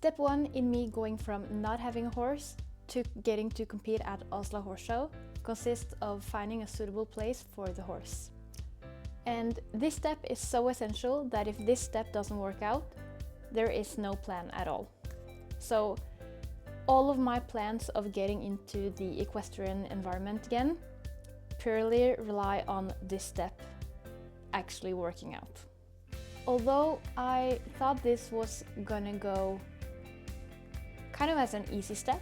Step one in me going from not having a horse to getting to compete at Oslo Horse Show consists of finding a suitable place for the horse. And this step is so essential that if this step doesn't work out, there is no plan at all. So all of my plans of getting into the equestrian environment again purely rely on this step actually working out. Although I thought this was gonna go kind of as an easy step,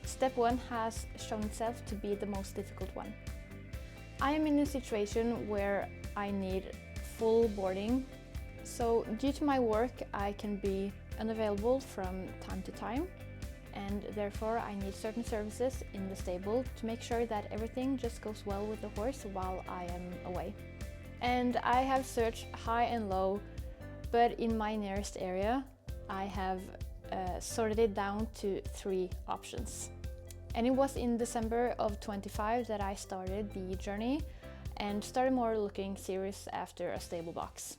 step one has shown itself to be the most difficult one. I am in a situation where I need full boarding, so due to my work I can be unavailable from time to time, and therefore I need certain services in the stable to make sure that everything just goes well with the horse while I am away. And I have searched high and low, but in my nearest area I have sorted it down to 3 options. And it was in December of 25 that I started the journey and started more looking serious after a stable box.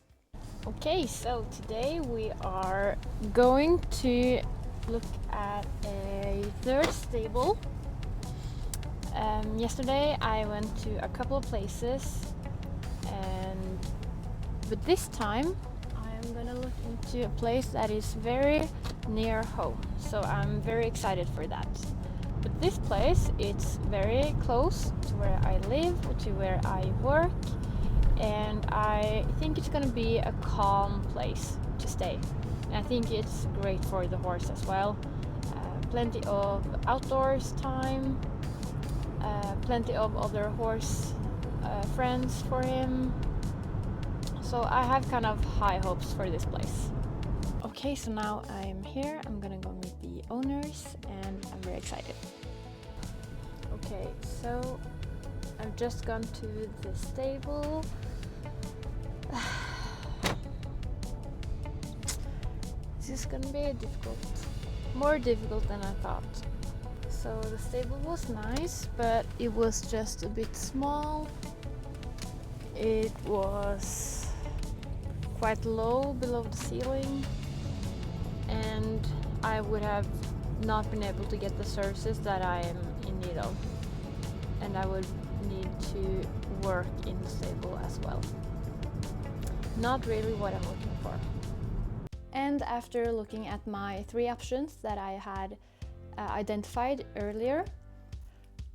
Okay, so today we are going to look at a 3rd stable. Yesterday I went to a couple of places, but this time I am gonna look into a place that is very near home, so I'm very excited for that. But this place, it's very close to where I live, to where I work, and I think it's gonna be a calm place to stay. And I think it's great for the horse as well. Plenty of outdoors time, plenty of other horse friends for him. So I have kind of high hopes for this place. Okay, so now I'm here. I'm gonna go meet the owners and I'm very excited. Okay, so I've just gone to the stable. This is gonna be more difficult than I thought. So the stable was nice, but it was just a bit small. It was quite low below the ceiling, and I would have not been able to get the services that I am in need of, and I would need to work in the stable as well. Not really what I'm looking for. And after looking at my 3 options that I had identified earlier,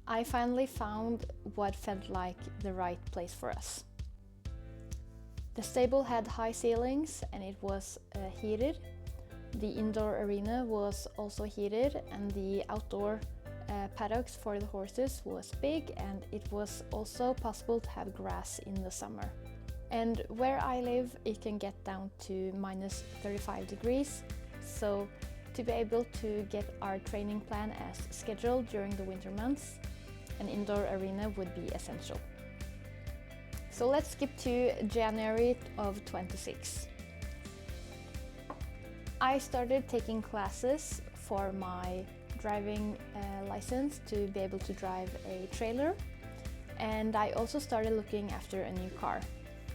I finally found what felt like the right place for us. The stable had high ceilings and it was heated. The indoor arena was also heated, and the outdoor paddocks for the horses was big, and it was also possible to have grass in the summer. And where I live, it can get down to minus 35 degrees, so to be able to get our training plan as scheduled during the winter months, an indoor arena would be essential. So let's skip to January of 26. I started taking classes for my driving license to be able to drive a trailer, and I also started looking after a new car.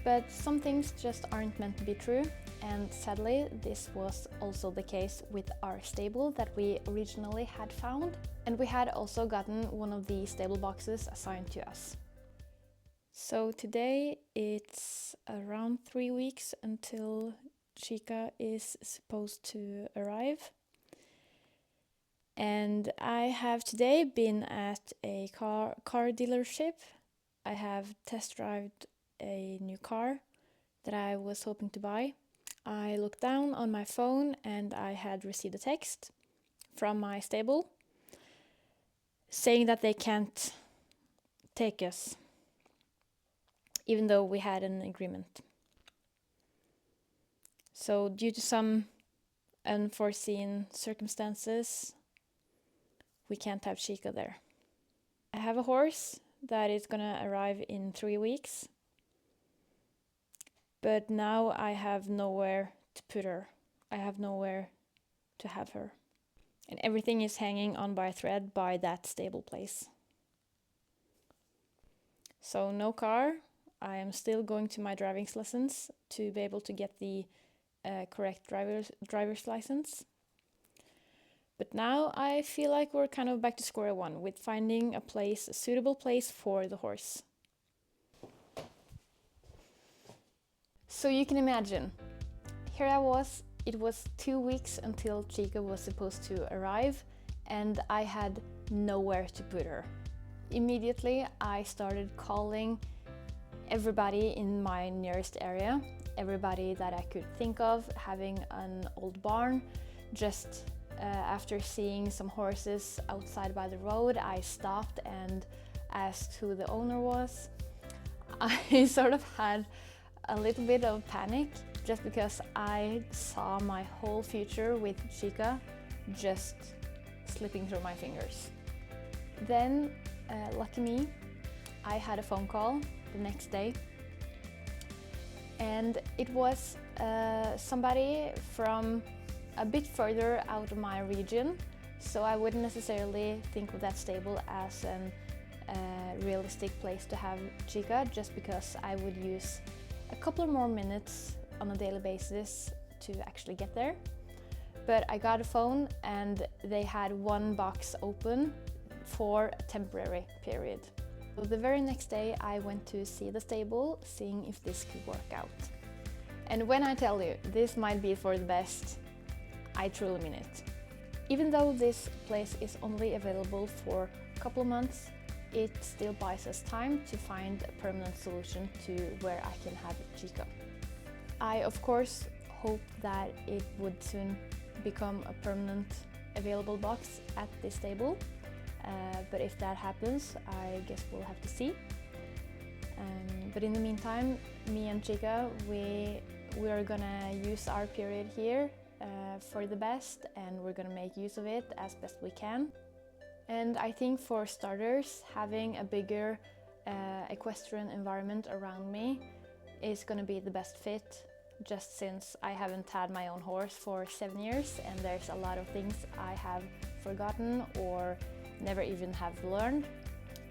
But some things just aren't meant to be true, and sadly this was also the case with our stable that we originally had found, and we had also gotten one of the stable boxes assigned to us. So today it's around 3 weeks until Chica is supposed to arrive. And I have today been at a car dealership. I have test driven a new car that I was hoping to buy. I looked down on my phone and I had received a text from my stable saying that they can't take us, even though we had an agreement. So due to some unforeseen circumstances, we can't have Chica there. I have a horse that is gonna arrive in 3 weeks, but now I have nowhere to put her. I have nowhere to have her. And everything is hanging on by a thread by that stable place. So no car. I am still going to my driving lessons to be able to get the correct driver's license. But now I feel like we're kind of back to square one with finding a place, a suitable place for the horse. So you can imagine, here I was, it was 2 weeks until Chica was supposed to arrive, and I had nowhere to put her. Immediately I started calling everybody in my nearest area, everybody that I could think of having an old barn. Just after seeing some horses outside by the road, I stopped and asked who the owner was. I sort of had a little bit of panic just because I saw my whole future with Chica just slipping through my fingers. Then, lucky me, I had a phone call the next day, and it was somebody from a bit further out of my region, so I wouldn't necessarily think of that stable as a realistic place to have Chica, just because I would use a couple of more minutes on a daily basis to actually get there. But I got a phone and they had one box open for a temporary period. So the very next day I went to see the stable, seeing if this could work out. And when I tell you this might be for the best, I truly mean it. Even though this place is only available for a couple of months, it still buys us time to find a permanent solution to where I can have Chica. I of course hope that it would soon become a permanent available box at this stable, but if that happens, I guess we'll have to see. But in the meantime, me and Chica, we are gonna use our period here for the best, and we're gonna make use of it as best we can. And I think for starters, having a bigger equestrian environment around me is gonna be the best fit, just since I haven't had my own horse for 7 years, and there's a lot of things I have forgotten or never even have learned.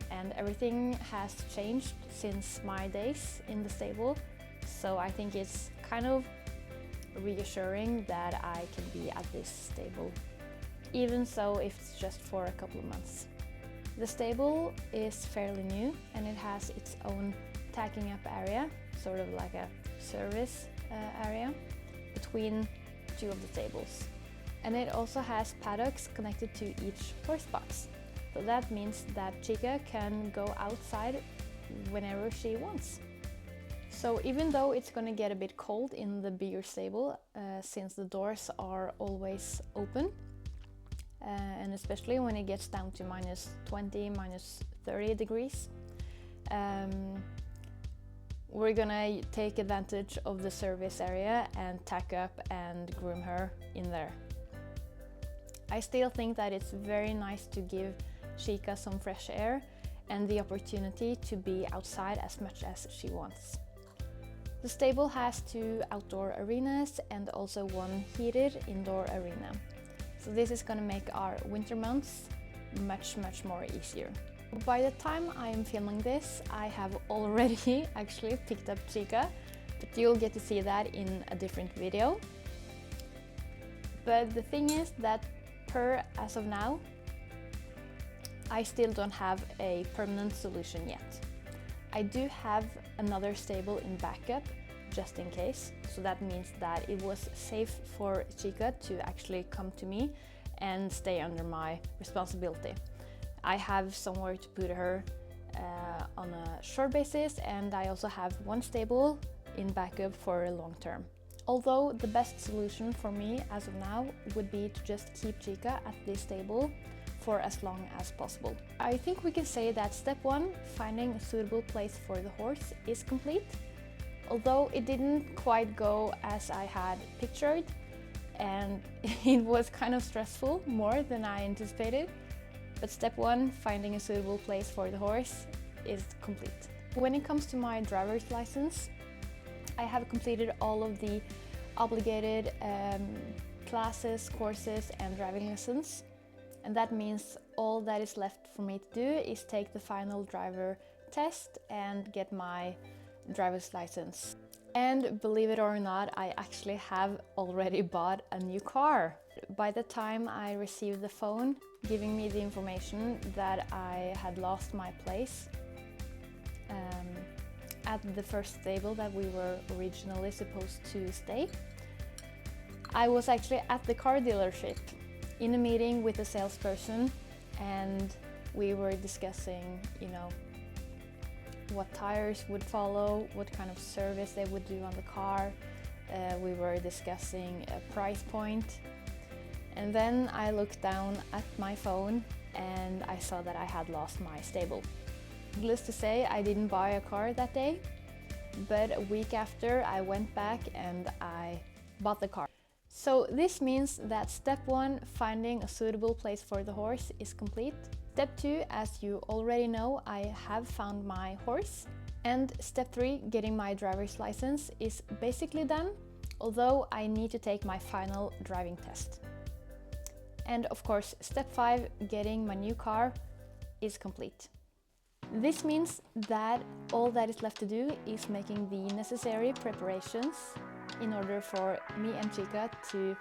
And everything has changed since my days in the stable, so I think it's kind of reassuring that I can be at this stable, even so if it's just for a couple of months. The stable is fairly new and it has its own tacking up area, sort of like a service area between two of the stables. And it also has paddocks connected to each horse box. So that means that Chica can go outside whenever she wants. So even though it's gonna get a bit cold in the bigger stable, since the doors are always open, and especially when it gets down to -20, -30 degrees, we're gonna take advantage of the service area and tack up and groom her in there. I still think that it's very nice to give Chica some fresh air and the opportunity to be outside as much as she wants. The stable has 2 outdoor arenas and also 1 heated indoor arena. So this is going to make our winter months much more easier. By the time I am filming this, I have already actually picked up Chica, but you'll get to see that in a different video. But the thing is that as of now, I still don't have a permanent solution yet. I do have another stable in backup, just in case. So that means that it was safe for Chica to actually come to me and stay under my responsibility. I have somewhere to put her on a short basis, and I also have 1 stable in backup for a long term. Although the best solution for me as of now would be to just keep Chica at this stable for as long as possible. I think we can say that step 1, finding a suitable place for the horse, is complete. Although it didn't quite go as I had pictured, and it was kind of stressful, more than I anticipated. But step 1, finding a suitable place for the horse, is complete. When it comes to my driver's license, I have completed all of the obligated classes, courses and driving lessons. And that means all that is left for me to do is take the final driver test and get my driver's license. And believe it or not, I actually have already bought a new car. By the time I received the phone giving me the information that I had lost my place at the first stable that we were originally supposed to stay, I was actually at the car dealership in a meeting with the salesperson, and we were discussing, you know, what tires would follow, what kind of service they would do on the car. We were discussing a price point. And then I looked down at my phone and I saw that I had lost my stable. Needless to say, I didn't buy a car that day, but a week after I went back and I bought the car. So this means that step 1, finding a suitable place for the horse, is complete. Step 2, as you already know, I have found my horse. And step 3, getting my driver's license, is basically done, although I need to take my final driving test. And of course, step 5, getting my new car, is complete. This means that all that is left to do is making the necessary preparations in order for me and Chica to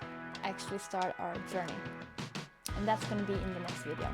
actually start our journey. And that's going to be in the next video.